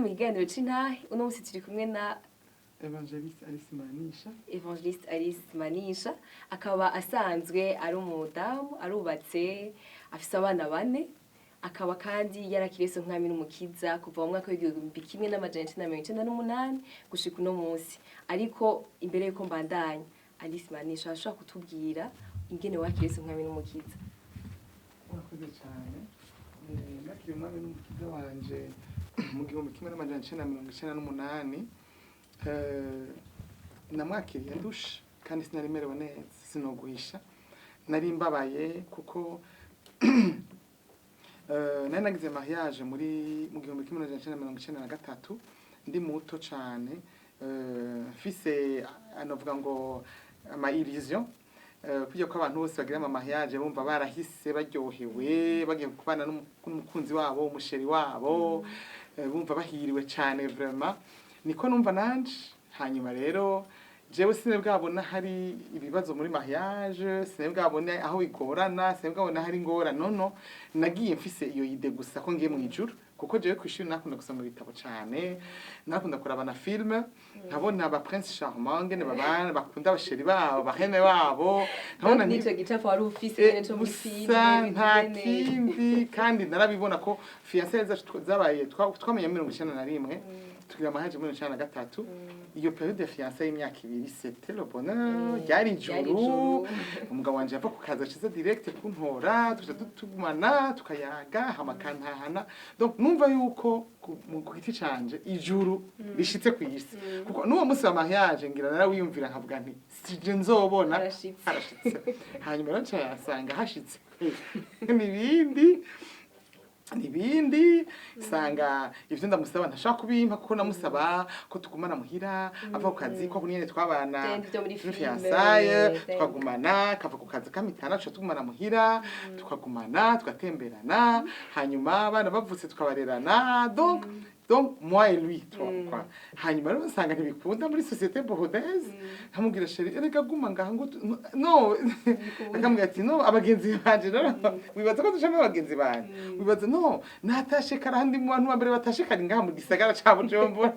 mu kiganiro c'Intahe. Uno musi turi kumwe na Ev.Alice MANISHA. Ev.Alice MANISHA akaba asanzwe ari umudamu, arubatse, afise abana 4. Akaba kandi yarakiriye nk'ami n'umukiza kuva mu mwaka w'1998 gushika uno munsi. Ariko imbere yuko mbandanya, Alice MANISHA ashobora kutubwira ingene wakiriye nk'ami n'umukiza. Urakoze cyane. Nakiriye umwami n'umukiza wanje mu 1998. Namwakiriye ndusha kandi sinari merewe neza, sinoguhisha. Nari mbabaye kuko nari nagize mariage mu 1993 ndi muto cyane, mfise anovuga ngo ama illusion kujya ko abantu bose bagira ama mariage bumva barahise baryohewe bagiye kubana n'umukunzi wabo, umusheri wabo, bumva bahiriwe cyane vraiment. Niko numva nanje. Hanyuma rero jewe sinebwabona hari ibibazo muri mariage, sinebwabona aho igorana, sinebwabona hari ngorana. No, nagiye mfise iyo ide gusa ko ngiye mu ijuru, kuko jewe kwishuri nakunda gusoma ibitabo cyane, nakunda kuraba na film, nkabona aba prince charmant ngene babana bakunda abasheri babo, bahene babo, nkabona nico gicapo wari ufise nyene cyo muri film nta kindi. Kandi narabibona ko fiançailles zabaye twamenye 1991 tugira amahaje muri 1993. Iyo periode de fiançailles y'imyaka 2 c'était le bonheur, yari ijuru. Umugabo wanje yava ku kaza ciza direct kuntora, tugumana tukayaga hamakantahana. Donc numva yuko mu giti canje ijuru rishitse ku isi, kuko n'uwo munsi wa mariage ngira narawiyumvira nkavuga nti sije nzobona harashitse. Hanyuma rero cyasanga hashitse nibindi sanga ivyo ndamusaba ntashaka kubimpa, kuko namusaba ko tugumana muhira ava ku kazi ko kunyene twabana fiançailles, twagumana kava ku kazi kamitana tugumana muhira, tukagumana tugatemberana, hanyuma abana bavutse tukabarerana. Donc moi et lui quoi. Hanyuma rero nsanga ntibikunda muri société burundaise. Nkamubwira chérie erega guma ngaha ngo no akamubwira ati no abagenzi banje rero wibaza ko dushaka abagenzi banje, wibaza no natashe karandi mu bantu bambere batashe kari ngaha mu gisagara ca Bujumbura.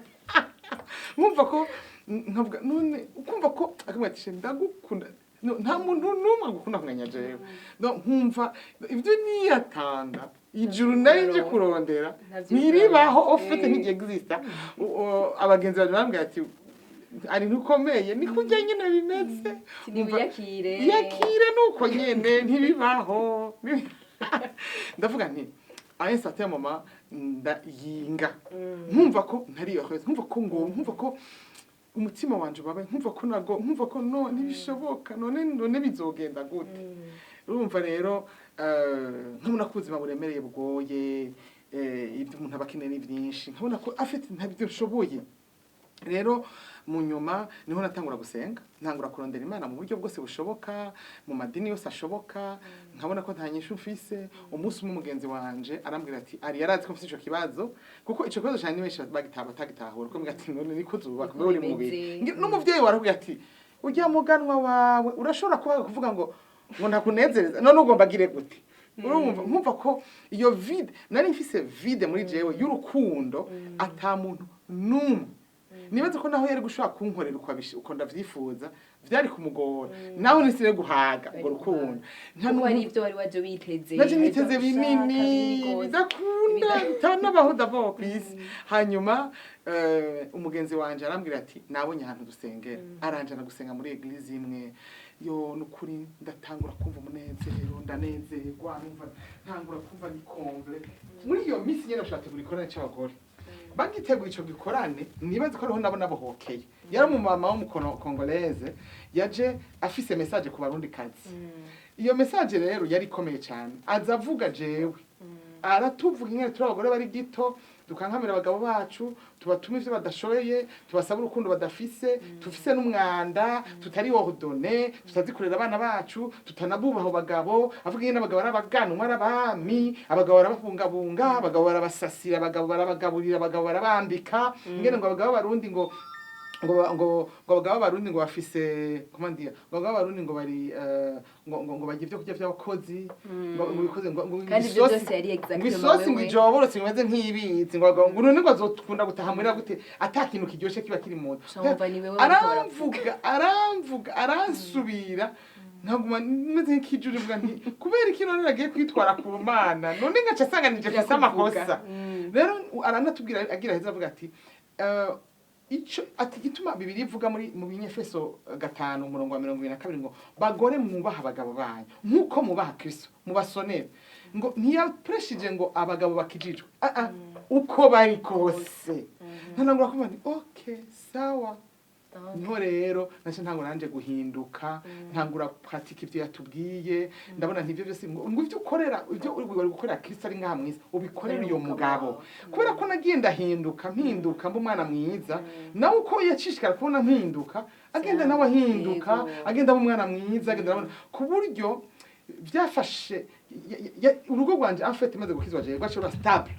Mwumva ko nkavuga none ukumva ko akamubwira ati ndagukunda, nta muntu numwe agukunda nkanya jewe. Donc nkumva ivyo niyatanga ijuru nanje kurondera niribaho ofete ntigexista. Abagenzi baje bambwira ati ari ntukomeye ni kujya nyine bimeze, yakire nuko nyene ntibibaho. Ndavuga nti aye certain moment ndayinga, nkumva ko ntari yoheze, nkumva ko umutima wanje babaye, nkumva ko no ntibishoboka, none bizogenda gute. Urumva rero nkabona ko ubuzima buremereye bwoye, ibyo umuntu abakeneye ni byinshi, nkabona ko afite ntabyo nshoboye. Rero mu nyuma niho natangura gusenga, ntangura kurondera Imana mu buryo bwose bushoboka, mu madini yose ashoboka. Nkabona ko nta nyishu mfise. Umunsi umwe umugenzi wanje arambwira ati ari yarazi ko mfise ico kibazo, kuko ico kibazo cyane benshi batagitahura, ko mbwira ati none niko zubaka mbere uri mubiri. N'umuvyeyi warabwira ati ujya muganwa wawe urashobora kuvuga ngo ntakunezereza, none ugomba gire gute. Urumva nkumva ko iyo vide nari mfise vide muri jewe y'urukundo ata muntu numwe. Nibaze ko naho yari gushaka kunkorera uko ndavyifuza vyari kumugora, naho nisire guhaga ngo rukundo ntabwo ari ivyo wari waje witeze. Naje niteze binini bidakunda bitanabahuda bo kwisi. Hanyuma umugenzi wanje arambwira ati nabonye ahantu dusengera, aranje gusenga muri eglise imwe. Yo nukuri ndatangura kumva umunezero, ndanezerwa, numva ntangura kumva ni comble. Muri iyo misi nyene nashaka gukorana cy'abagore bagiteguye ico gikorane, nibaze ko ariho nabona bohokeye. Yari mu mama wo mu Congolaise yaje afise message ku barundi kazi. Iyo message rero yari komeye cyane, azavuga jewe aratuvuga ingene turi abagore bari gito, dukankamira abagabo bacu, tubatuma ivyo badashoboye, tubasaba urukundo badafise, tufise n'umwanda, tutari ordonné, tutazikorera abana bacu, tutanabubaho bagabo. Avuga ingene abagabo arabaganwa arabami, abagabo arababungabunga, abagabo arabasasira, abagabo barabagaburira, abagabo barabambika. Ingene ngo abagabo barundi ngo ngo abagabo b'abarundi ngo bafise comment dire ngo abagabo b'abarundi ngo bari ngo bagiye ibyo kurya by'abakozi ngo bikoze ngo kandi ibyo byose yari exactement isosi ngo ijoborotse imeze nk'ibitsi ngo none ngo azokunda gutahamurira gute atakintu kiryoshe kiba kiri mu aramvuga aransubira ntaguma meze nk'ikijuri mvuga nti kubera iki none nagiye kwitwara ku mana none ngaca asanganije afise amakosa rero aranatubwira agira heza avuga ati ico ati gituma bibiri ivuga mu binyefeso 5:22 ngo bagore mwubaha abagabo banyu nkuko mubaha Kristo mubasonere ngo ntiyapreshije ngo abagabo bakijijwe uko bari kose ntanangura kuvuga nti okay sawa niho rero naje ntangura nanje guhinduka ntangura pratique ivyo yatubwiye ndabona ntivyo byose ngo ivyo ukorera ivyo uri gukorera Kristo ari ngaha mwiza ubikorera uyo mugabo kubera ko nagiye ndahinduka mpinduka mba umwana mwiza nawe uko yacishikara kubona mpinduka agenda nawe ahinduka agenda aba umwana mwiza agenda ndabona ku buryo byafashe urugo rwanje afite maze gukizwa je rwacyo stable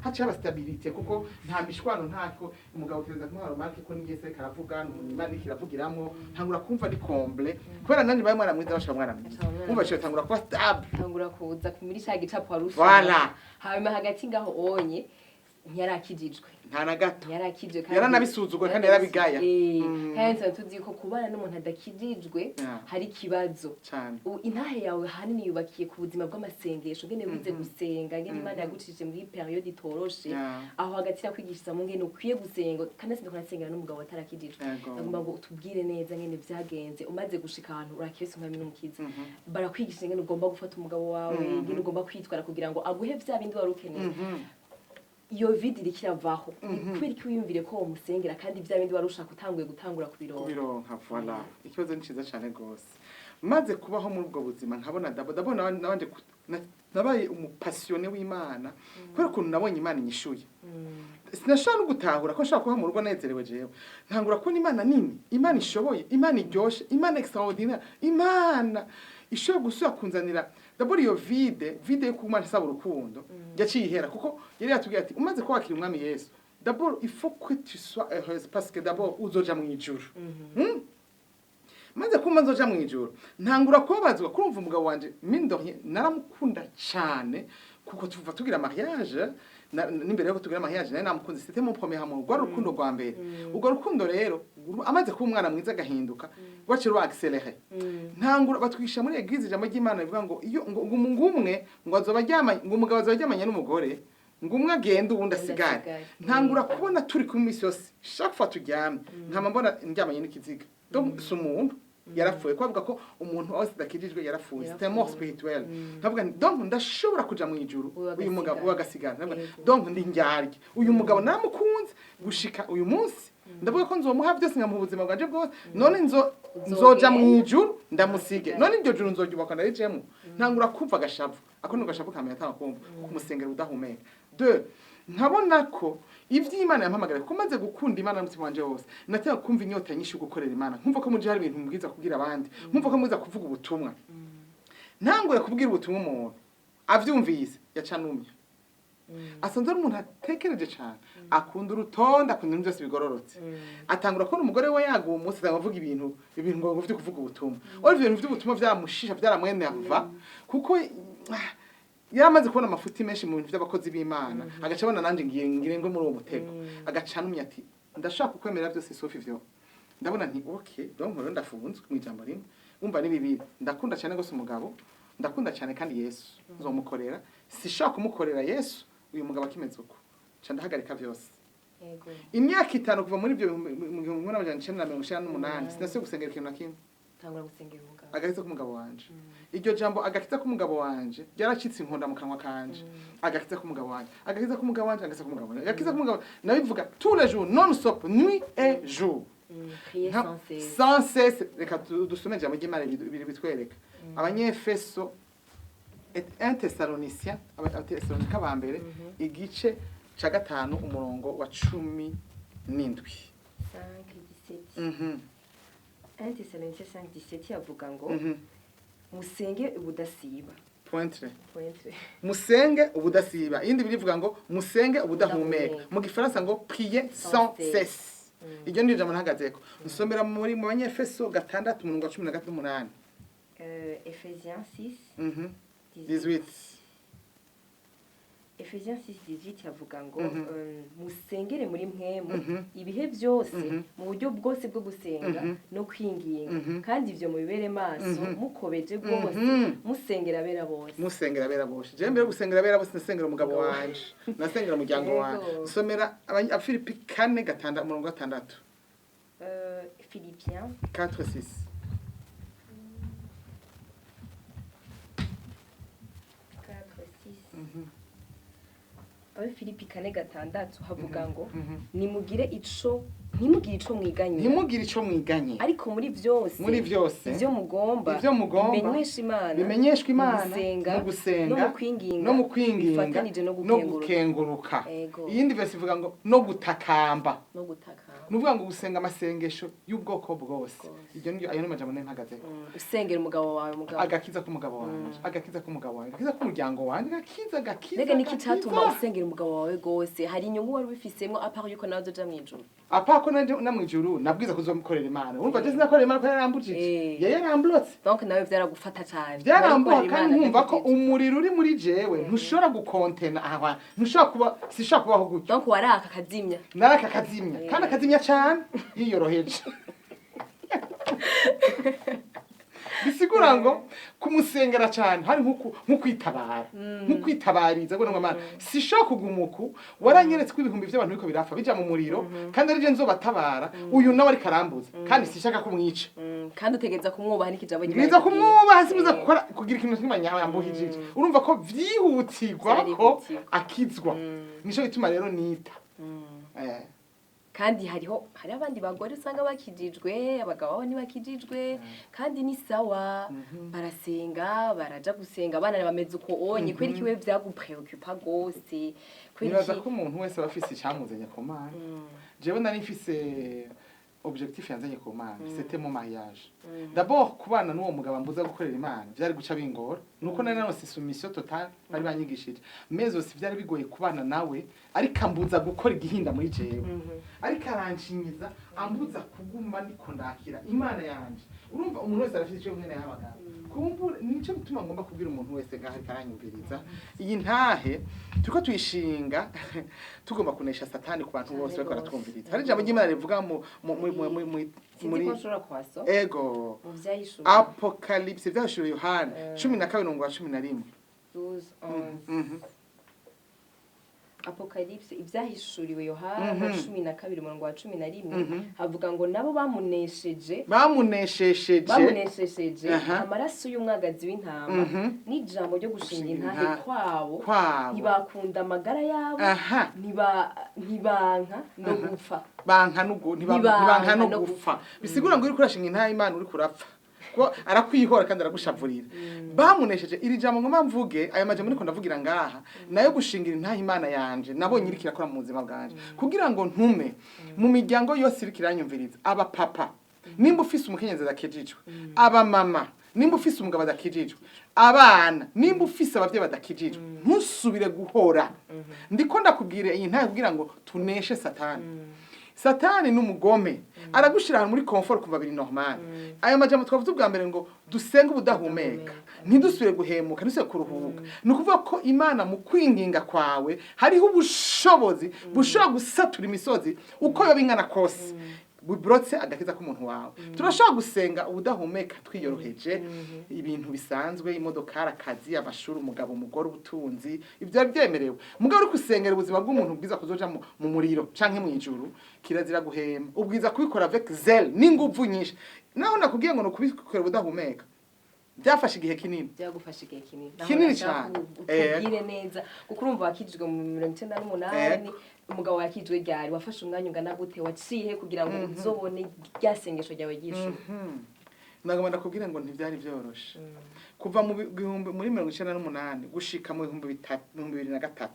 hacha aba stability kuko nta mishwano ntako umugabo teza kumara marke ko nigese karavuga n'imana ikiravugiramwo ntangura kumva ari comble kubera nani baye mwana mwiza bashaka mwana mwiza umva cyo tangura kuba stable tangura kuza kumira cya gicapo warusha voilà hama hagati ngaho onye nyarakijijwe nta na gato yarakije kandi yaranabisuzugwa kandi yarabigaya kandi tuzi ko kubana n'umuntu adakijijwe hari kibazo cyane intahe yawe hanini yubakiye ku buzima bw'amasengesho ngene wize gusenga ngene Imana yagucishije muri period itoroshe aho hagati yakwigisha mu ngene ukwiye gusenga kandi sinde kunasengera n'umugabo atarakijijwe agomba ngo utubwire neza ngene vyagenze umaze gushika ahantu urakese nka minukiza barakwigisha ngene ugomba gufata umugabo wawe ngene ugomba kwitwara kugira ngo aguhe vya bindi warukeneye iyo vidi rikiravaho kweri kwiyumvire ko umusengera kandi bya bindi warusha gutangura kubironka voilà ikibazo ni ciza cyane gose maze kubaho muri ubwo buzima nkabona ndabona nabanje nabaye umupasione w'Imana kubera ko nabonye Imana inyishuye sinashaka no gutahura ko nshaka kuba mu rugo nezerewe jewe ntangura ko Imana nini Imana ishoboye Imana iryoshe Imana extraordinaire Imana ishobora gusubira kunzanira d'abord iyo vide yo kumana saba urukundo yaciye ihera kuko yari yatubwiye ati umaze kwakira umwami Yesu d'abord il faut que tu sois heureuse parce que d'abord uzoja mu ijuru maze kuma nzoja mu ijuru ntangura kubabazwa kurumva umugabo wanje mindorye naramukunda cyane kuko tuva tugira mariage n'imbere yo tugira mariage naye namukunze c'était mon premier amour rwa rukundo rwa mbere ubwo rukundo rero amaze kuba umwana mwiza gahinduka rwaci rwa accéléré ntangura batwisha muri église ijambo ry'Imana bivuga ngo iyo ngumwe ngo azobajyamanye ngo umugabo azobajyamanye n'umugore ngo umwe agenda ubundi asigare ntangura kubona turi ku misi yose chaque fois turyamye nkama mbona ndyamanye n'ikiziga donc sumuntu yarapfuye kwavuga ko umuntu wese dakijijwe yarapfuye c'est mort spirituel nkavuga donc ndashobora kuja mu ijuru uyu mugabo wagasigara donc ndi ndyarye uyu mugabo namukunze gushika uyu munsi ndavuga ko nzomuha byose nka mu buzima bwanje bwose none nzoja mu ijuru ndamusige none iryo juru nzoryubaka ndarijemo ntangura kumva gashavu ako no gashavu kamenya atanga kumva kumusengera udahumeka de nkabona ko ivy'Imana yampamagara ko maze gukunda Imana n'umutima wanje wose nataka kumva inyota nyinshi gukorera Imana nkumva ko muje hari ibintu mbwiza kugira abandi nkumva ko mwiza kuvuga ubutumwa ntanguye kubwira ubutumwa umuntu avyumvise yacanumye asanze ari umuntu atekereje cyane akunda urutonda akunda ibintu byose bigororotse atangura ko umugore we yaguye umunsi avuga ibintu ngo byo kuvuga ubutumwa ivyo bintu by'ubutumwa byamushisha byaramwene ava kuko yaramaze kubona amafuti menshi mu bintu by'abakozi b'Imana agaca abona nanje ngire ngo muri uwo mutego agacanumye ati ndashaka kwemera byose sofi vyo ndabona nti okay donc rero ndafunzwe mu ijambo rimwe umva ni bibiri ndakunda cyane gose umugabo ndakunda cyane kandi Yesu nzomukorera sishaka kumukorera Yesu uyu mugabo akimeze uko ca ndahagarika byose yego imyaka 5 kuva muri ibyo mu 1998 sinase gusengera ikintu nakimwe tangura gusengera umugabo agakiza k'umugabo wanje iryo jambo agakiza k'umugabo wanje yaracitse inkonda mu kanwa kanje agakiza k'umugabo wanje agakiza k'umugabo wanje agakiza k'umugabo wanje agakiza k'umugabo nabivuga tous les jours non stop nuit et jour prier sans cesse reka dusome jambo ry'Imana bitwereka abanyefeso et 1 Thessaloniciens abathesalonika ba mbere igice ca 5 umurongo wa 17 5:17 1 Thessaloniciens 5:17 avuga ngo musenge ubudasiba pointre musenge ubudasiba indi birivuga ngo musenge ubudahumeka mu gifaransa ngo prier sans cesse iryo ni ijambo ntahagazeko nsomera muri mu banyefeso 6:18 Ephésiens 6 18 Ephésiens 6:18 yavuga ngo musengere muri mwemu ibihe byose mu buryo bwose bwo gusenga no kwinginga kandi ivyo mubibere maso mukobeje rwose musengera abera bose je mbere gusengera abera bose nasengera umugabo wanje nasengera umuryango wanje somera Filipi 4:6 Philippiens 4:6 Filipi 4:6 havuga ngo nimugire ico ntimugire ico mwiganye ariko muri byose ivyo mugomba bimenyeshwa Imana mu gusenga no mu kwinginga no gukenguruka iyindi verse ivuga ngo no gutakamba nuvuga ngo gusenga amasengesho y'ubwoko bwose iryo ni ayo n'amajambo ntagaze usengera umugabo wawe agakiza k'umugabo wanje agakiza k'umuryango wanje agakiza mbega niki cyatuma usengera umugabo wawe gose hari inyungu wari bifisemo apart yuko nawe uzoja mwijuru ko na mwijuru nabwiza kuzomukorera Imana urumva je sinakorera Imana ko yarambujije yaramblotse donc nawe vyaragufata cyane byarambuha kandi nkumva ko umuriro uri muri jewe ntushobora gukontena aha sishobora kubaho gutyo donc waraka kazimya kandi akazimya cyane yiyoroheje bisigura ngo kumusengera cyane hari nko kwitabara nko kwitabariza ngo ngama sishobora kugumuku waranyeretse ko ibihumbi by'abantu biko birafa bija mu muriro kandi ari je nzobatabara uyu nawe ari karambuza kandi sishaka kumwica kandi utegeza kumwubaha n'ikijabo nyine biza kumwubaha sibuza gukora kugira ikintu kimanya yambuhijije urumva ko vyihutirwa ko akizwa nico gituma rero nita kandi hari abandi bagore usanga bakijijwe abagabo babo ntibakijijwe kandi ni sawa barasenga baraja gusenga abana bameze uko onye kweri kiwe vyagupreoccupa gose nibaza ko umuntu wese bafise icamuzanye ku Mana jewe nari mfise objectif yanzanye ku Mana c'était mon mariage d'abord kubana n'uwo mugabo mbuza gukorera Imana byari guca bingora nuko nari nanose soumission totale bari banyigishije mais aussi byari bigoye kubana nawe ariko ambuza gukora igihinda muri jewe ariko aranshinyiza ambuza kuguma niko ndakira Imana yanje urumva umuntu wese arafite icyo mwene yabaga kumbu nico bituma ngomba kubwira umuntu wese ngaho karanyumviriza iyi ntahe tuko tuyishinga tugomba kunesha satani ku bantu bose bariko baratwumviriza hari ijambo ry'Imana rivuga muri ego Apocalypse vyashuro Yohana 12:11 Apocalypse ivyahishuriwe Yohana 12:11 havuga ngo nabo bamuneshesheje amaraso y'umwagazi w'intama n'ijambo ryo gushinga intahe kwabo ntibakunda amagara yabo ntibanka no gupfa ntibanka no gupfa bisigura ngo uri kurashinga intahe Imana uri kurapfa ko arakwihora kandi aragushavurira bamunesheje iri jambo ngoma mvuge ayo majambo niko ndavugira ngaha nayo gushingira intahe Imana yanje nabonye iri kirakora mu buzima bwanje kugira ngo ntume mu miryango yose iri kiranyumviriza aba papa nimba ufise umukenyezi adakijijwe aba mama nimba ufise umugabo adakijijwe abana nimba ufise abavye badakijijwe ntusubire guhora ndiko ndakubwire iyi ntahe kugira ngo tuneshe Satani n'umugome aragushira muri comfort kuva biri normal ayo majambo twavuze ubwa mbere ngo dusenga ubudahumeka ntidusubire guhemuka dusubire kuruhuka nukuvuga ko Imana mu kwinginga kwawe hariho ubushobozi bushobora gusatura imisozi uko yo bingana kose bubrotse agakiza k'umuntu wawe turashaka gusenga ubudahumeka twiyoroheje ibintu bisanzwe imodokara akazi abashuru umugabo umugore ubutunzi ibyo byemerewe mugabo uri kusengera ubuzima bw'umuntu bwiza kuzoja mu muriro canke mu ijuru kirazira guhema ubwiza kubikora avec zèle n'inguvu nyinshi naho nakubwiye ngo no kubikora ubudahumeka byafashe igihe kinini kinini cyane kubwire neza kuko urumva wakijijwe mu 1998 umugabo wakijwe ryari wafashe umwanya ungana gute waciye kugira ngo uzobone ryasengesho ryawe gisho nagomba ndakubwira ngo ntibyari byoroshe kuva muri 1998 gushika mu 2003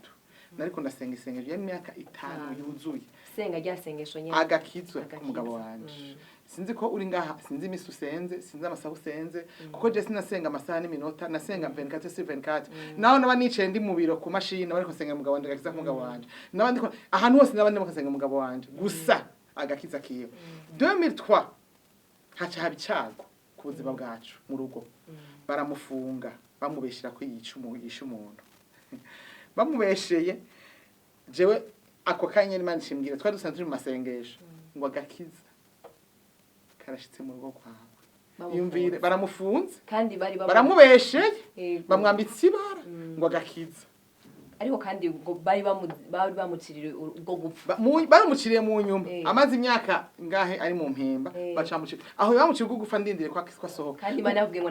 nariko ndasenga isengesho y'imyaka 5 yuzuye senga ryasengesho nyene agakizwe umugabo wanje sinzi ko uri ngaha sinzi imisi usenze sinzi amasaha usenze kuko je sinasenga amasaha n'iminota nasenga 24/24 naho naba nicaye ndi mu biro ku mashini bariko senga umugabo wanje agakiza umugabo wanje nabandi ko ahantu hose nabandi bakasenga umugabo wanje gusa agakiza kiwe 2003 haca haba icago ku buzima bwacu mu rugo baramufunga bamubeshera ko yisha umuntu bamubesheye jewe ako kanya Imana ishimbwira twari dusanzwe mu masengesho ngo agakiza karashitse mu rugo kwawe yumvire baramufunze kandi baramubesheye bamwambitse ibara ngo agakiza ariko kandi ngo bari bamucirire ubwo gupfa baramuciriye mu nyuma amaze imyaka ngahe ari mu mpemba bacamucira aho bamuciriye ubwo gupfa ndindire kwa sohoka kandi Imana yavuga ngo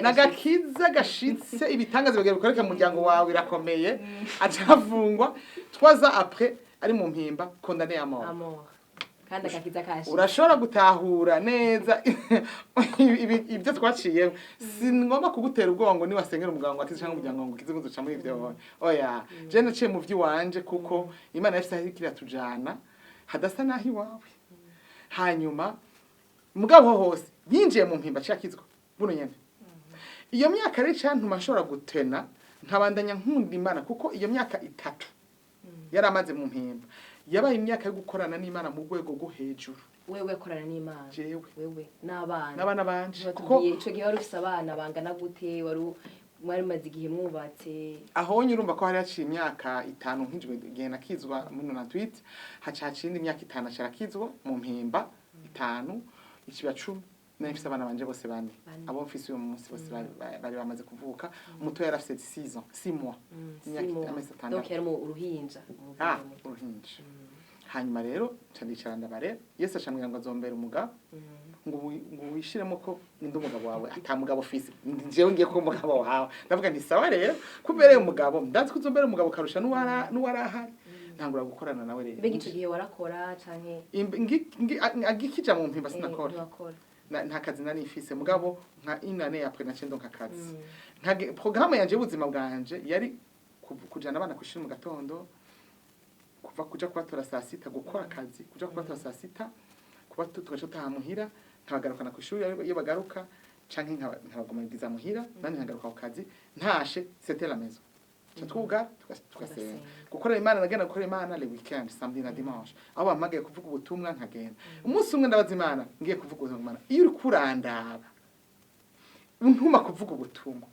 nagakiza gashitse ibitangaza bigiye bikoreka mu muryango wawe irakomeye acavungwa twaza après ari mu mpemba condamné à mort kandi akakiza kashi urashobora gutahura neza ibyo twaciye singomba kugutera ubwoba ngo ni wasengera umuganga akize cyangwa umuryango ngo kize nguzo muri ibyo oya je naciye mu vy'iwanje kuko Imana yafise aho kiratujana hadasa nahi wawe hanyuma mugabo hose yinjiye mu mpimba cyakizwa buno nyene iyo myaka rero cyantuma mashobora gutena nkabandanya nkunda Imana kuko iyo myaka 3 yaramaze mu mpimba yabaye imyaka yo gukorana n'Imana mu rwego rwo hejuru wewe korana n'Imana wewe n'abana banje kuko ico gihe wari ufise abana bangana gute wari maze igihe mwubatse aho nyurumva ko hari haciye imyaka 5 nk'ijwe gihe nakizwa muri 98 hacaciye indi myaka 5 acarakizwa mu mpimba 5 ikiba 10 nafise abana banje bose bane abo mfise uyu munsi bose bari bamaze kuvuka umuto yari afise 6 mois imyaka amezi 6 donc yari mu uruhinja uruhinja hanyuma rero candicara ndabare Yesu acambwira ngo azombera umugabo ngo wishiremo ko ndi umugabo wawe atamugabo ofisi njewe ngiye ko umugabo wawe ndavuga nti sawa rero kubereye umugabo ndazi ko uzombera umugabo karusha nuwarahari ntangura gukorana nawe rero mbega icyo gihe warakora canke agikija mu mpimba sinakora nta kazi nari ifise mugabo nka inane après naciye ndonka kazi nka programme yanje y'ubuzima bwanje yari kujana abana kwishira mu gatondo kuva kuja kubatora saa 6 gukora akazi kuja kubatora saa 6 kuba tugaca tahamuhira nkabagarukana ku ishuri iyo bagaruka canke nkabagumiriza muhira nani nkagaruka ku kazi ntashe c'était la maison twuga tugasenga gukorera Imana nagenda gukorera Imana le weekend samedi na dimanche aho bamagaye kuvuga ubutumwa nkagenda umunsi umwe ndabaza Imana ngiye kuvuga ubutumwa iyo uri kurandaba untuma kuvuga ubutumwa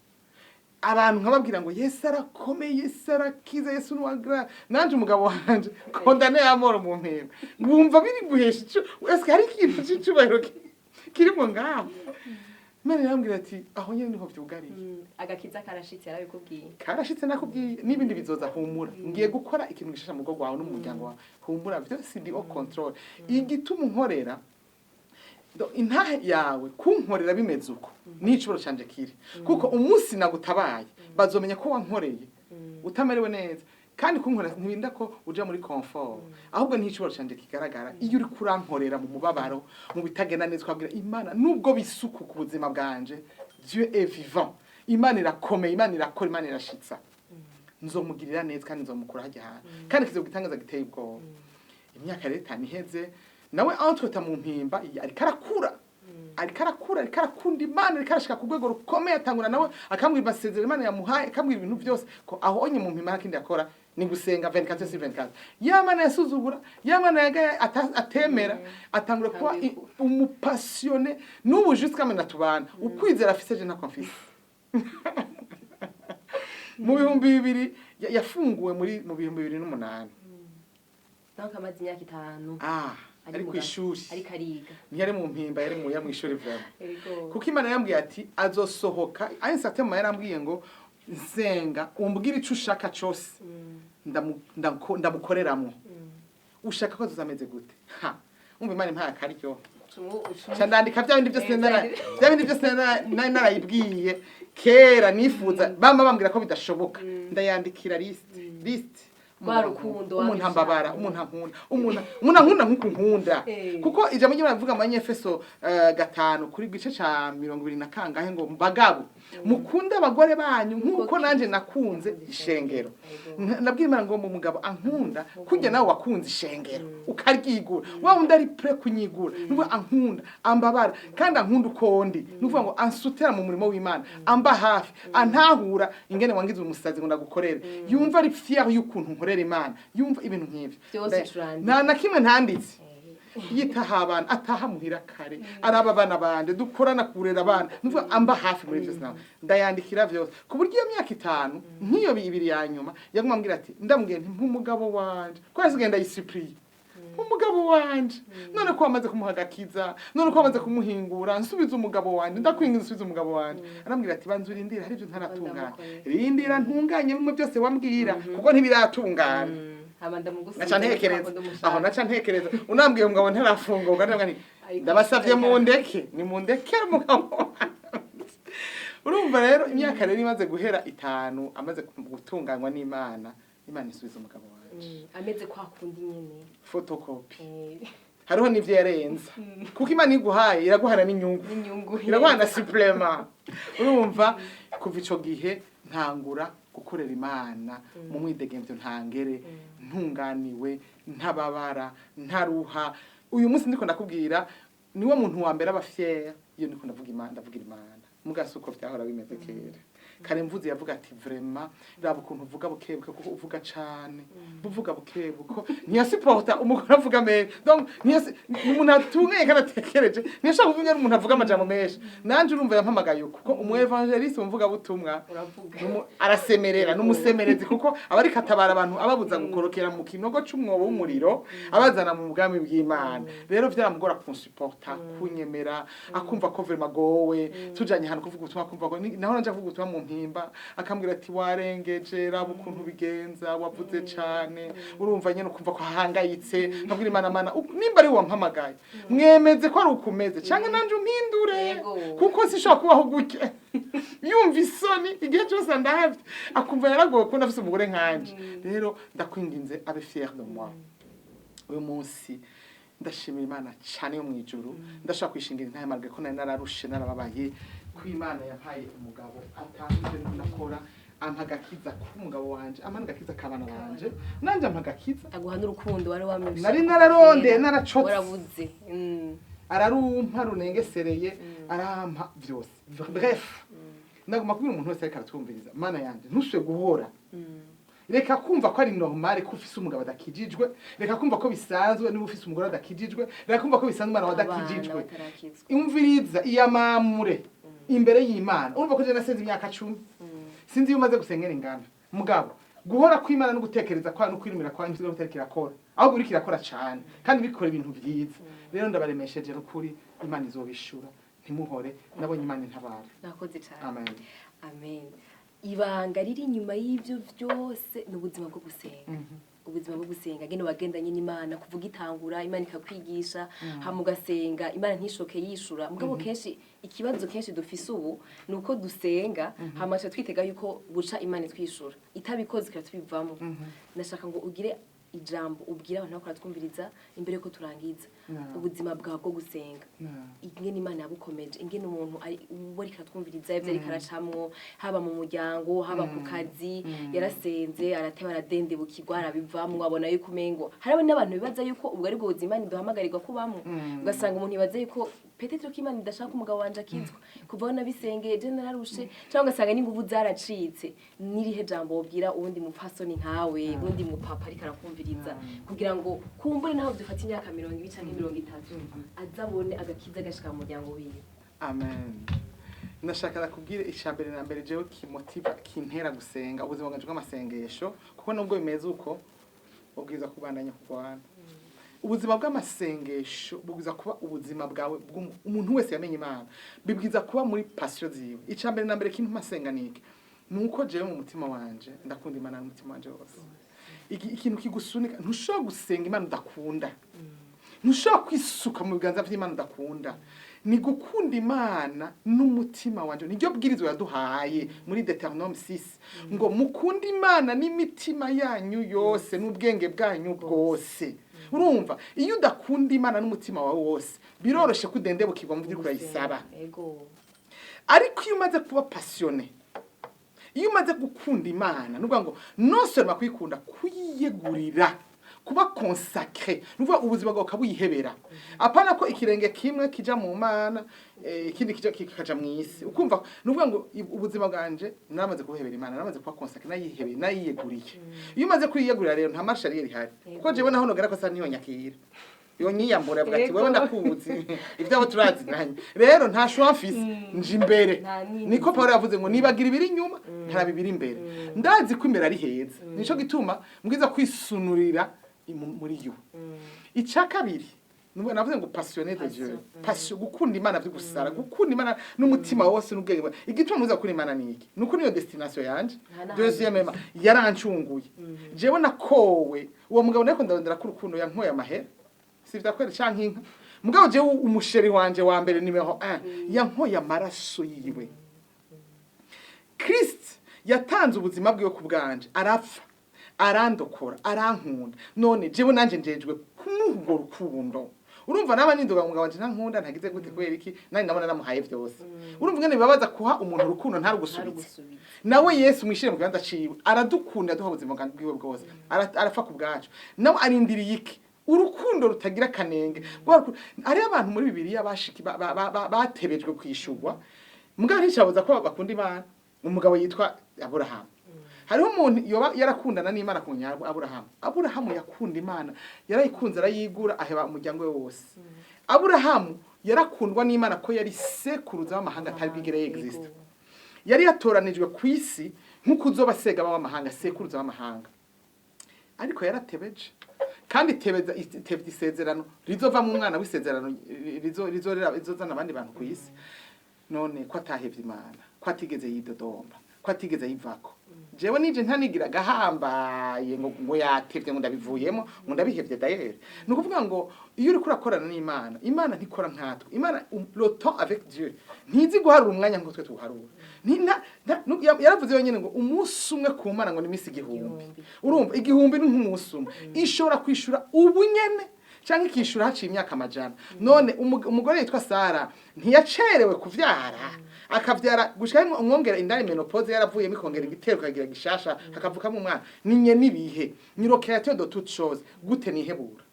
abantu nkababwira ngo Yesu arakomeye Yesu arakiza Yesu nuwagra nanje umugabo wanje condamné à mort mu mpemba ngumva biri guhesha ico ese hari ikintu cy'icubahiro kirimo ngaho Mane yambwira ati aho nyene niho vyugariye agakiza karashitse yarabikubwiye karashitse nakubwiye nibindi bizoza humura ngiye gukora ikintu gishasha mu gogo wawe no mu muryango wawe humura byose ndi au control igituma unkorera intahe yawe kunkorera bimeze uko n'icuboro canje kiri kuko umunsi nagutabaye bazomenya ko wankoreye utamerewe neza kandi kunkorera ntibinda ko uja muri confort ahubwo n'icuboro canje kigaragara iyo uri kurankorera mu mubabaro mu bitagenda neza kwabwira Imana nubwo bisuku ku buzima bwanje Dieu est vivant Imana irakomeye Imana irakora Imana irashitsa nzomugirira neza kandi nzomukura hajya kandi kizogitangaza giteye ubwoba imyaka leta niheze nawe entre mu mpimba ariko arakunda Imana ariko arashika ku rwego rukomeye atangura nawe akambwira basezerano Imana yamuhaye akambwira ibintu byose ko aho onye mu mpimba kindi yakora ni gusenga 24/24 Yamana yasuzugura Yamana yagaye atemera atangura kuba umupassionné n'ubu jusqu'à maintenant tubana ukwizera afise je na confise mu bihumbi 2000 yafunguwe mu bihumbi 2008 donc amaze imyaka 5 ari ku ishuri ariko ariga ntiyari mu mpimba yari mu ishuri vraiment kuko Imana yambwiye ati azosohoka ari satema yarambwiye ngo nsenga umbwira ico ushaka cyose ndamukoreramo ushaka ko tuzameze gute umva Imana impaya karyo cyandandika bya bindi byose narayibwiye kera nifuza bamba bambwira ko bidashoboka ndayandikira list barukundo umuntu ambabara umuntu ankunda nkuko nkunda kuko ijambo ry'Imana rivuga mu Efeso 5 kuri gice ca 20 na kangahe ngo bagabo mukunda abagore banyu nkuko nanje nakunze ishengero nabwiye Imana ngo mu mugabo ankunda kujya nawe wakunze ishengero ukaryigura wa undi ari pre kunyigura nuvuga ankunda ambabara kandi ankunda ukondi nuvuga ngo ansutera mu murimo w'Imana amba hafi antahura ingene wangize umusazi ngo ndagukorere yumva ari fier y'ukuntu nkorera Imana yumva ibintu nk'ivyo na kimwe ntanditse yitaha abana ataha muhira kare araba abana bande dukorana kurera abana nuvuga amba hafi muri byose nawe ndayandikira byose ku buryo iyo myaka 5 nk'iyo bibiri ya nyuma yagumambwira ati ndamubwiye nti nk'umugabo wanje ko azigenda yisipuriye umugabo wanje none ko amaze kumuhagakiza none ko amaze kumuhingura nsubiza umugabo wanje ndakwingiza nsubiza umugabo wanje arambwira ati banzura indira hari byo ntaratungana rindira ntunganye bimwe byose wambwira kuko ntibiratungana naca ntekereza unambwiye umugabo ntarafungurwa ndabasavye mu ndeke ni mu ndekere umugabo urumva rero imyaka rero imaze guhera 5 amaze gutunganywa n'Imana isubiza umugabo wanje ameze kwa kundi nyene photocopy hariho n'ivyo yarenza kuko Imana iguhaye iraguhana n'inyungu iraguhana supplement urumva kuva ico gihe ntangura gukorera Imana mu mwidegemvyo ntangere ntunganiwe ntababara ntaruha uyu munsi ndiko ndakubwira niwe muntu wa mbere aba fier iyo ndiko ndavuga Imana mugasuko vyahora bimeze kera kare mvuze yavuga ati vraiment raba ukuntu uvuga bukebuke kuko uvuga cyane buvuga bukebuko niya supporta umugore avuga me donc niya umuntu atunge kanatekereje nishaka kuvuga umuntu avuga amajambo menshi nanje urumva yampamagaye kuko umu evangeliste umvuga butumwa arasemerera n'umusemerezi kuko abari katabara abantu ababuza gukorokera mu kinogo c'umwobo w'umuriro abazana mu bwami bw'Imana rero vyaramugora kunsupporta kunyemera akumva ko vraiment gowe tujanye hano kuvuga ubutumwa kumva ko naho nanje kuvuga ubutumwa mu mpimba akambwira ati warengeje raba ukuntu bigenza wavuze cyane urumva nyene ukumva ko hahangayitse nkabwira Imana nimba ari wampamagaye mwemeze ko ari ukumeze cyangwa nanje umpindure kuko sishaka kubaho guke yumva isoni igihe cyose ndahavye akumva yaragoye ko ndafise umugore nkanje rero ndakwinginze abe fier de moi uyu munsi ndashimira Imana cyane yo mwijuru ndashaka kwishingira Intahe marge ko nararushe narababaye ko Imana yampaye umugabo atangije nakora ampagakiza ku mugabo wanje ampagakiza kabana banje nanje ampagakiza aguhana urukundo wari wamwisha nari nararonde naracotse warabuze ararumpa runengesereye arampa byose bref ndaguma kubira umuntu wese ariko aratwumviriza Mana yanje ntuswe guhora reka kumva ko ari normal ko ufise umugabo adakijijwe reka kumva ko bisanzwe niba ufise umugore adakijijwe reka kumva ko bisanzwe umwana wadakijijwe imviriza iyamamure imbere y'Imana urumva ko je nasenze imyaka 10 sinzi yumaze gusengera ingana mugabo guhora kw'Imana no gutekereza kwa no kwirimira kwa nzi gutekereza kora aho buri kirakora cyane kandi bikora ibintu byiza rero ndabaremesheje n'ukuri Imana izobishura ntimuhore nabonye Imana intabara nakoze cyane amen amen ibanga riri nyuma y'ivyo byose n'ubuzima bwo gusenga ubuzima bwo gusenga gene wagendanye n'Imana kuvuga itangura Imana ikakwigisha hamugasenga Imana ntishoke yishura mugabo kenshi ikibazo kenshi dufise ubu nuko dusenga hamacha twitega yuko buca Imana twishura itabikoze kira tubivamo nashaka ngo ugire ijambo ubwira abantu bakora twumviriza imbere ko turangiza ubuzima bwa bwo gusenga ingene Imana yabukomeje ingene umuntu ari ubori katwumviriza ivyo ari karacamwo haba mu muryango haba ku kazi yarasenze arateba aradende bukigwara bivamwo abona yuko umengo harabe n'abantu bibaza yuko ubwo ari bwo buzima duhamagarirwa kubamwo ugasanga umuntu yibaza yuko peut-être ko Imana idashaka umugabo wanje akizwa kuva nabisengeye je nararushe cyangwa ugasanga n'inguvu zaracitse nirihe jambo wobwira uwundi mupfasoni nkawe uwundi mupapa ari karakumviriza kugira ngo kumbure naho dufata imyaka 20 canke 30 azabone agakiza gashika mu muryango wiwe amen nashaka kubwire ishambere na mbere jewe kimotiva kintera gusenga ubuzima bwanje bw'amasengesho kuko nubwo bimeze uko ubwiza kubandanya kugwana ubuzima bw'amasengesho bubwiza kuba ubuzima bwawe umuntu wese yamenye Imana bibwiza kuba muri passion ziwe icambere na mbere kintu masenganike nuko jewe mu mutima wanje ndakunda Imana mu mutima wanje wose ikintu kigusunika ntushobora gusenga Imana udakunda ntushobora kwisuka mu biganza by'Imana udakunda ni gukunda Imana n'umutima wanje niryo bwirizwa yaduhaye muri Deuteronome 6 ngo mukunda Imana n'imitima yanyu yose n'ubwenge bwanyu bwose urumva iyo udakunda Imana n'umutima wawe wose biroroshe kudendebukirwa mu by'ukuri yisaba ariko iyo umaze kuba passionné iyo umaze gukunda Imana nuvuga ngo non seulement kwikunda kuyiyegurira kuba consacré nuvuga ubuzima bwawe kabuyihebera apana ko ikirenge kimwe kija mu Mana ikindi kikaja mu isi ukumva nuvuga ngo ubuzima bwanje naramaze kuhebera Imana naramaze kuba consacré nayihebeye nayiyeguriye iyo umaze kwiyegurira rero nta marshal yari hari kuko jewe naho nogera ko sa niyo nyakira yonyiyambura avuga ati wewe ndakuzi ivyabo turaziranye rero nta shwafisi nje imbere niko Paulo yavuze ngo nibagira ibiri inyuma ntara bibiri imbere ndazi ko imbere ari heza nico gituma mbwiza kwisunurira muri yo icya kabiri navuze ngo passionné de Dieu passion gukunda Imana byo gusara gukunda Imana n'umutima wose n'ubwenge igituma muza kuri Imana niki nuko niyo destination yanje deuxième yarancunguye jewe nakowe uwo mugabo nako ndondera ku rukundo yankoye amahera sivita kwera canke inka mugabo jewe umusheri wanje wa mbere nimeho yankoye amaraso yiwe Christ yatanze ubuzima bwiwe ku bwanje arapfa arandokora arankunda none jewe nanje njejwe kumugo rukundo urumva naba nindoga mugabo wanje ntankunda ntagize gute kwera iki nani nabona namuhaye vyose urumva ngene bibabaza kuha umuntu urukundo ntarugusubiza nawe Yesu mwishire mu kibanza ciwe aradukunda duha ubuzima bwiwe bwose arapfa ku bwacu nawe arindiriye iki urukundo rutagira kanenge ari abantu muri Bibiliya bashiki batebejwe kwishurwa mugabo nticabuza ko bakunda Imana umugabo yitwa Abraham hariho umuntu yoba yarakundana n'Imana ku nyarwo Abraham yakunda Imana yarayikunze arayigura aheba umuryango we wose Abraham yarakundwa n'Imana ko yari sekuruza w'amahanga atari bigere exist yari yatoranijwe ku isi nkuko uzoba sega b'amahanga sekuruza w'amahanga ariko yaratebeje kandi tebeza isezerano rizova mu mwana w'isezerano rizozana abandi bantu ku isi none ko atahevye Imana ko atigeze yidodomba ko atigeze yivako jewe nije ntanigira gahambaye ngo yatevye ngo ndabivuyemo ngo ndabihevye dayere nukuvuga ngo iyo uri kurakorana n'Imana Imana ntikora nkatwe Imana le temps avec Dieu ntizi guharura umwanya ngo twe tuharura yaravuze yonyene ngo umunsi umwe ku Mana ngo ni imisi igihumbi urumva igihumbi ni nk'umunsi umwe ishobora kwishura ubunyene canke ikishura haciye imyaka amajana none umugore yitwa Sara ntiyacerewe kuvyara akavyara gushika umwongera indani menopause yaravuye mikongera igitero kagira gishasha hakavuka mu mwana ninye nibihe nirokerateur de toute chose gute nihebura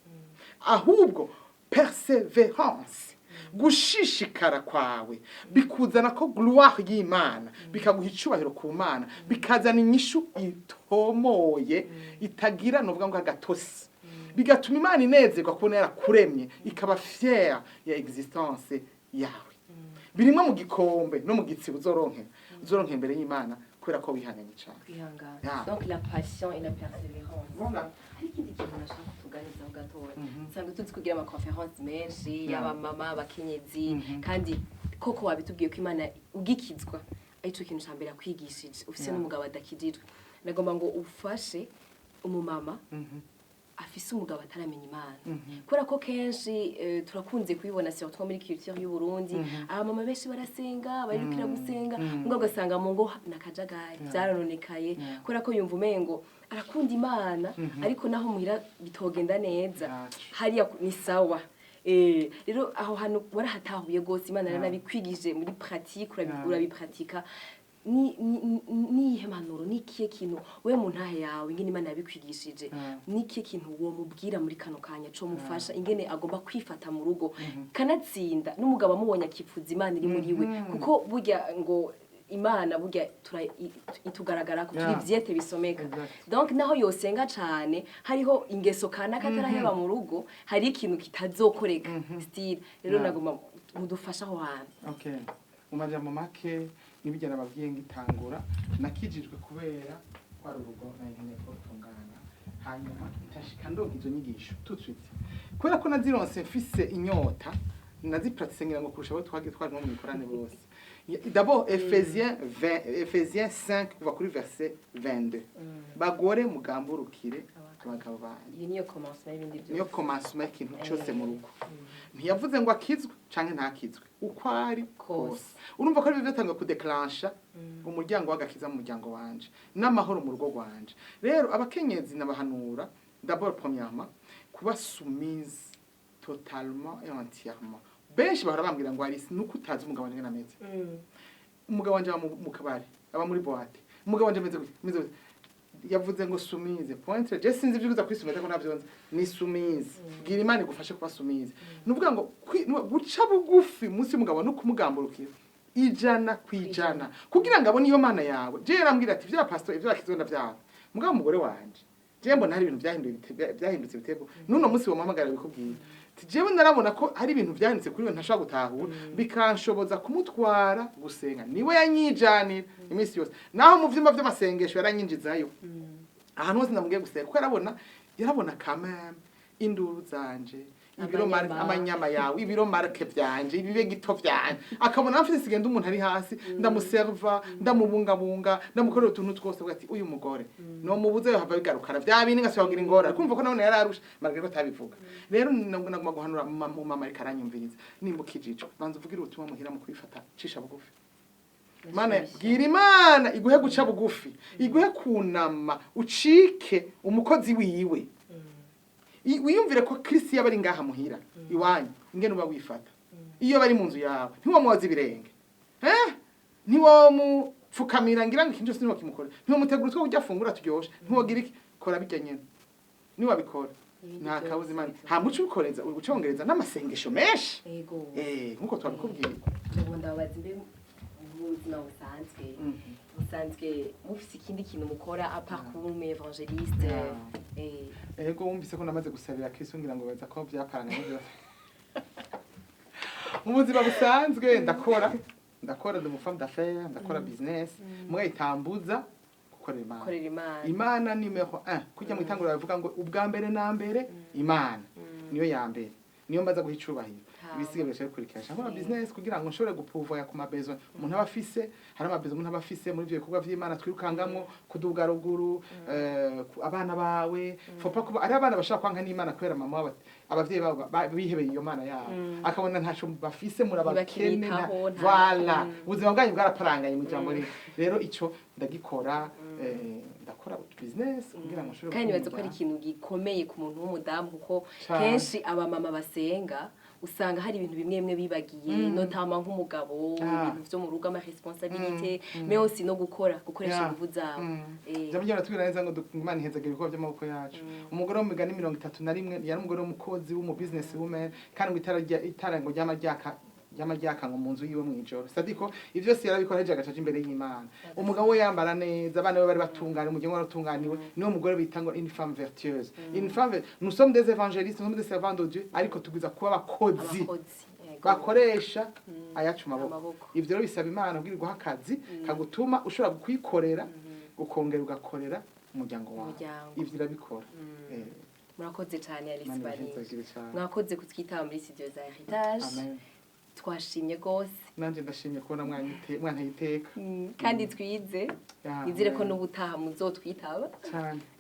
ahubwo perseverance gushishikara kwawe bikuzana ko gloire y'Imana bikaguha icubahiro ku Mana bikazana inyishu itomoye itagira novuga ngo agatosi bigatuma Imana inezerwa kubona yarakuremye ikaba fière ya existence yawe birimwe mu gikombe no mu gitsibo uzoronke imbere y'Imana kubera ko wihanganye cyane donc la passion et la persévérance voilà ikindi kintu nashaka kutuganiza ho gatoya nsanga tuzi kugira ama conference menshi y'aba mama abakenyezi kandi koko wabitubwiye ko Imana ugikizwa ico kintu cyambere akwigishije ufise n'umugabo adakijijwe nagomba ngo ufashe umumama afise umugabo ataramenya Imana kubera ko kenshi turakunze kubibona surtout muri culture y'u Burundi abamama benshi barasenga barikira gusenga ngo ugasanga mu ngo nakajagari byarononekaye kubera ko yumva umengo arakunda Imana ariko naho muhira bitogenda neza hariya ni sawa rero aho hano warahatahuye gose Imana yaranabikwigije muri pratique urabipratika ni hemanuro ni kiye kintu we mu ntahe yawe ingene Imana yabikwigishije ni kiye kintu wo mubwira muri kano kanya cyo mufasha ingene agomba kwifata mu rugo kanatsinda n'umugabo amubonye akipfuza Imana iri muri we kuko burya ngo Imana burya itugaragara ko turi vyete bisomeka donc naho yosenga cyane hariho ingeso kana kataraheba mu rugo hari ikintu kitazokoreka style rero nagomba mudufasha aho hantu okay umajambo make nibigera abavyiye ngitangura nakijijwe kubera kwa rugo nanye ko tungana hanyuma itashika ndonka izo nyigisho tutwite kubera ko nazironse mfise inyota nazipratique ngira ngo kurusha abo twagiye twarimo mu mikorane bose d'abord Ephésiens 5 kuva kuri verset 22 bagore mugamburukire abagabo banyu niyo commencement ikintu cyose mu rugo ntiyavuze ngo akizwe canke ntakizwe uko ari kose urumva ko ari bivatanga ku déclencher umuryango wagakiza mu muryango wanje n'amahoro mu rugo rwanje rero abakenyezi nabahanura d'abord premièrement kuba soumise totalement et entièrement benshi bahora bambwira ngo ari nuko utazi umugabo wanje nameze umugabo wanje mu kabari aba muri boîte umugabo wanje meze yavuze ngo sumize pointre je sinzi byuza kwisumiza ko navyonze ni sumize bwira Imana igufashe kuba sumize nuvuga ngo guca bugufi munsi y'umugabo no kumugamburukira ijana kwijana kugira ngo abone iyo Mana yawe je yarambwira ati vya pastor ivyo akizonda vyawe mugabo umugore wanje je mbona hari ibintu byahindutse bitego nuno munsi wo mamagara bikubwira jewe narabona ko hari ibintu byanditse kuri we ntashaka gutahura bikanshoboza kumutwara gusenga niwe yanyijanira iminsi yose naho mu vyumba vy'amasengesho yaranyinjizayo ahantu hose ndamubwiye gusenga kuko yarabona kameme induru zanje ibiro amanyama yawe ibiro marke vyanje ibibe gito vyanje akabona afite sigenda umuntu ari hasi ndamuserva ndamubungabunga ndamukorera utuntu twose bwati uyu mugore no mubuze hava bigarukana vya bindi ngasibagira ingora kumva ko none yararusha marge ko tabivuga rero naguma guhanura mu mama ari karanyumviriza nimba kijijwe banza uvugira ubutumwa muhira mu kwifata cisha bugufi Mana bwira Imana iguhe guca bugufi iguhe kunama ucike umukozi wiwe wiyumvire ko Kristo yabari ngaha muhira iwanyu ingene uba wifata iyo bari mu nzu yawe ntiwo mwoza ibirenge ntiwo mupfukamira ngira ngo ikintu cyose niwo kimukora ntiwo mutegura utwo kujya fungura turyoshe ntiwogira iki kora bijya nyene niwo abikora nta kabuza Imana nta muco ubikoreza ucongereza n'amasengesho menshi nkuko twabikubwiye ndabaza imbe mu buzima busanzwe mufise ikindi kintu mukora apart kuba umu evangeliste ego wumvise ko namaze gusabira Kristo ngira ngo baza ko byaparanga mu buzima busanzwe ndakora ndi mu femme d'affaires ndakora business mwe itambuza gukorera Imana numero 1 kujya mu itanguriro bavuga ngo ubwa mbere na mbere Imana niyo ya mbere niyo mbaza guhicubahira ibisigaye byose kurikisha nkora business kugira ngo nshobore guprouver ku mabezo umuntu abafise hari amabezo umuntu abafise muri byo bikorwa by'Imana twirukangamwo kuduga ruguru abana bawe fopa kuba ari abana bashaka kwanka n'Imana kwera mama wabo abavyeyi babo bihebeye iyo Mana yabo akabona ntaco bafise murabakene voilà ubuzima bwanyu bwaraparanganye mu jambo rero ico ndagikora ndakora business kugira ngo nshobore kandi bazo ko ari ikintu gikomeye ku muntu w'umudamu kuko kenshi aba mama basenga usanga hari ibintu bimwe bimwe bibagiye notama nk'umugabo ibintu byo mu rugo ama responsabilité mais aussi no gukoresha ingufu zawe Jambo natubwira neza ngo Imana ihezaga ibikorwa by'amaboko yacu umugore wo mu migani 31 yari umugore w'umukozi w'umu business woman kandi ngo itarango ry'amajyaka ngo mu nzu yiwe mu ijoro sadiko ivyo se yarabikora heje agacaje imbere y'Imana umugabo we yambara neza abana be bari batungana umuryango waratunganiwe niwo mugore bitango une femme vertueuse une femme nous sommes des évangélistes nous sommes des servants de Dieu ariko tugwiza kuba abakozi bakoresha ayacu maboko ivyo rero bisaba Imana ubwira guha akazi kagutuma ushobora kwikorera ukongera ugakorera umuryango wawe ivyo irabikora murakoze cyane Alice Manisha mwakoze kutwitaba muri studio za Heritage twashimye gose nanje ndashimye kubona mwana yiteka kandi twize nizire ko n'ubutaha muzotwitaba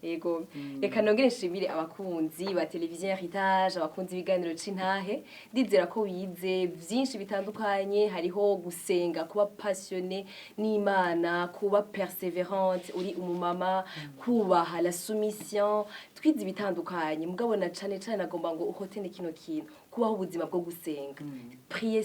yego reka nongere nshimire abakunzi ba televiziyo Heritage abakunzi biganiro c'Intahe ndizera ko wize byinshi bitandukanye hariho gusenga kuba passionné n'Imana kuba persévérante uri umumama kubaha la soumission twize bitandukanye mugabo na cane nagomba ngo uhotene kino kintu kubaho ubuzima bwo gusenga prier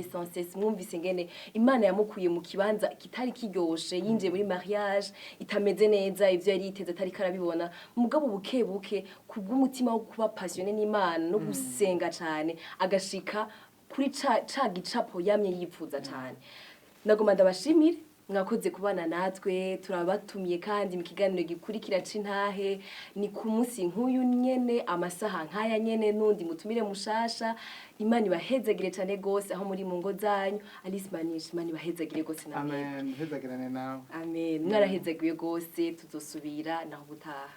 sans cesse mwumvise ngene Imana yamukuye mu kibanza kitari kiryoshe yinje muri mariage itameze neza ivyo yari yiteze atari karabibona mugabo buke kubw'umutima wo kuba passionné n'Imana no gusenga cyane agashika kuri ca gicapo yamye yipfuza cyane nagoma ndabashimire mwakoze kubana natwe turabatumiye kandi mu kiganiro gikurikira c'Intahe ni ku munsi nk'uyu nyene amasaha nkaya nyene nundi mutumire mushasha Imana ibahezagire cyane gose aho muri mu ngo zanyu Alice Manisha Imana ibahezagire gose namwe amen hezagirane nawe amen mwarahezagiwe gose tuzosubira naho butaha